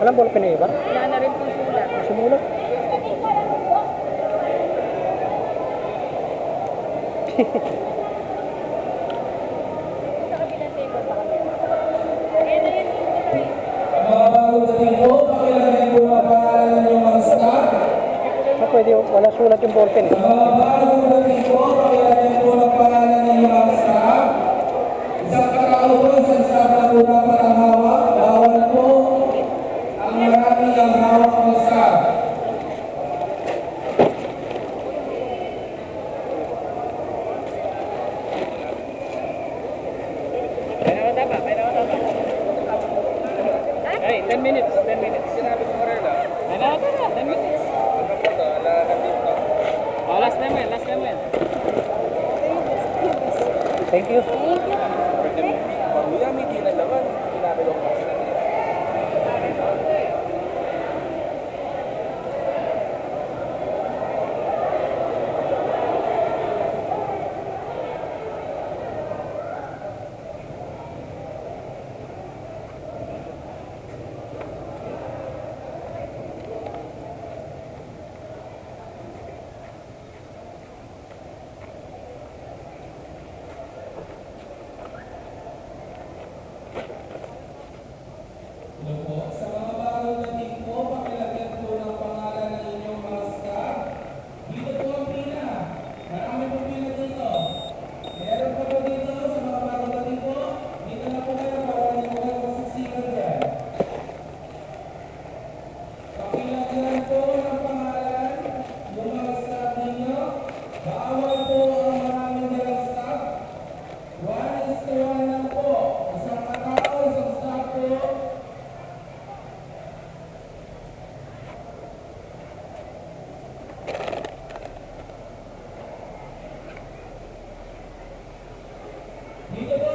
Walang ballpen na iba? Wala na rin pong sulat. Sumulat. Sa kabilang table pa kami. Ayan na yan. Mga bagong dating po, pakilagay po ang pangalan ng mga staff. Ah, pwede, wala sulat yung ballpen. Sa mga bagong dating po, pakilagay po ang pangalan ng mga staff. Isang kakaupan, isang staff na po dapat ang hawak. Bawal po ang maraming ang hawak ng staff. Hey, 10 minutes, 10 minutes. Sinabi ko rin lang. Ano, 10 minutes. Oh, last time yan, last time yan. Thank you. Thank you. Ano po? Sa mga bagong dating po, pakilagay po ng pangalan ng inyong mga staff. Dito po ang pila. Marami po pila dito. Meron pa po dito sa mga bagong dating po. Dito na po kayo para hindi po kayo masisigan dyan. Pakilagyan po ng pangalan yung mga staff ninyo. Bawal po ang maraming dalang staff. 1:1 lang po. Isang katao, isang staff po. Dito po